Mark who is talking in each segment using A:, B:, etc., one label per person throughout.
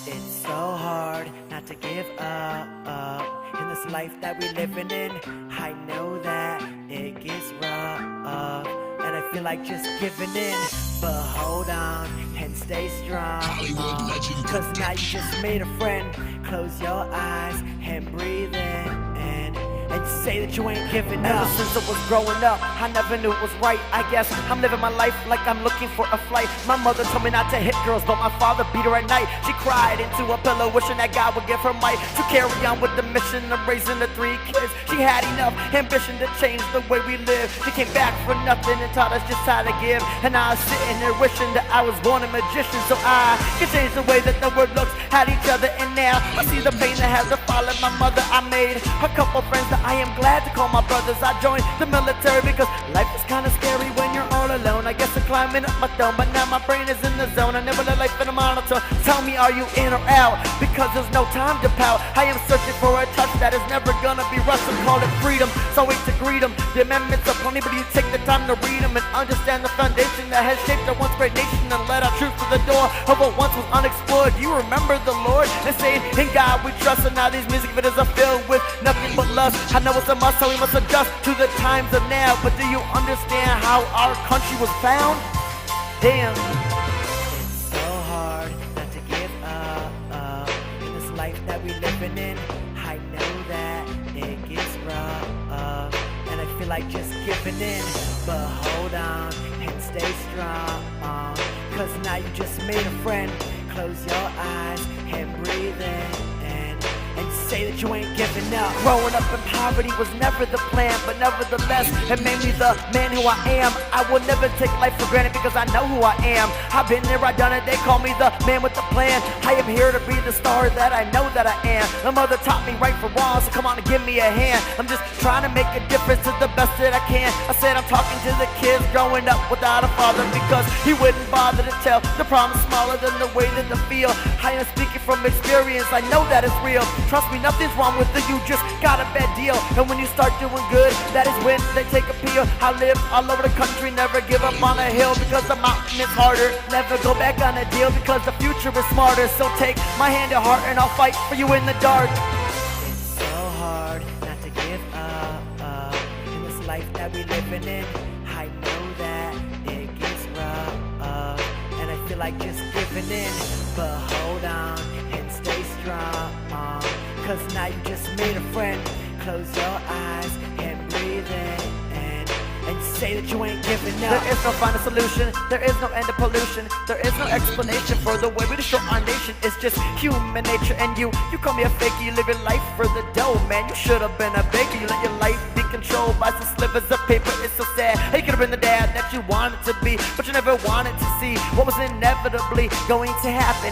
A: It's so hard not to give up in this life that we living in. I know that it gets rough, and I feel like just giving in. But hold on and stay strong, cause now you just made a friend. Close your eyes and breathe in. And say that you ain't giving up. Ever since I was growing up, I never knew it was right. I guess I'm living my life like I'm looking for a flight. My mother told me not to hit girls, but my father beat her at night. She cried into a pillow, wishing that God would give her might to carry on with the mission of raising the 3 kids. She had enough ambition to change the way we live. She came back for nothing and taught us just how to give. And I was sitting there wishing that I was born a magician, so I could change the way that the world looks at each other. And now I see the pain that has to follow my mother. I made a couple friends that I am glad to call my brothers. I joined the military because life is kinda scary when you're all alone. I guess I'm climbing up my throne, but now my brain is in the zone. I never let life in a monitor. Tell me, are you in or out? Because there's no time to pout. I am searching for a touch that is never gonna be rushed. So call it freedom, so wait to greet them. The amendments are plenty, but you take the time to read them and understand the foundation that has shaped our once great nation and let our truth to the door of what once was unexplored. Do you remember the Lord and saying, in God we trust? And now these music videos are filled with nothing but lust. I know it's a must, so we must adjust to the times of now. But do you understand how our country was found? Damn. It's so hard not to give up in this life that we living in. I know that it gets rough, and I feel like just giving in. But hold on and stay strong, cause now you just made a friend. Close your eyes and breathe in. And say that you ain't giving up. Growing up in poverty was never the plan, but nevertheless, it made me the man who I am. I will never take life for granted because I know who I am. I've been there, I've done it, they call me the man with the plan. I am here to be the star that I know that I am. My mother taught me right from wrong, so come on and give me a hand. I'm just trying to make a difference to the best that I can. I said I'm talking to the kids growing up without a father because he wouldn't bother to tell the problem smaller than the way that they feel. I am speaking from experience, I know that it's real. Trust me, nothing's wrong with it, you just got a bad deal. And when you start doing good, that is when they take a peel. I live all over the country, never give up on a hill because the mountain is harder. Never go back on a deal because the future is smarter. So take my hand to heart and I'll fight for you in the dark. It's so hard not to give up in this life that we living in. I know that it gets rough, and I feel like just giving in. But hold on and stay strong, cause now you just made a friend. Close your eyes and breathe in. And say that you ain't giving up. There is no final solution, there is no end to pollution. There is no explanation for the way we destroy our nation. It's just human nature. And you call me a faker, you live your life for the dough, man. You should have been a baker, you let your life be controlled by some slivers of paper. It's so sad. Hey, you could have been the dad that you wanted to be, but you never wanted to see what was inevitably going to happen.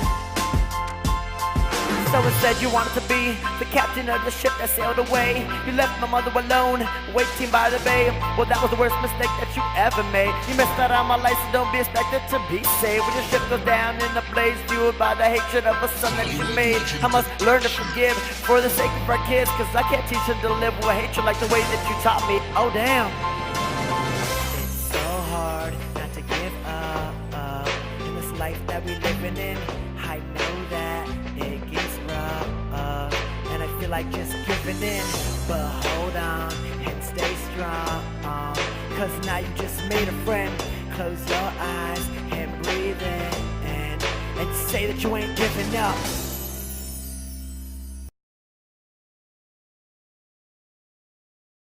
A: So instead you wanted to be the captain of the ship that sailed away. You left my mother alone, waiting by the bay. Well, that was the worst mistake that you ever made. You missed out on my life, so don't be expected to be saved. When your ship goes down in a blaze, fueled by the hatred of a son that you made. I must learn to forgive for the sake of our kids, cause I can't teach them to live with hatred like the way that you taught me. Oh damn. It's so hard not to give up in this life that we living in. I know that it gets rough, and I feel like just giving in. But hold on and stay strong, cause now you just made a friend. Close your eyes and breathe in. And say that you ain't giving up.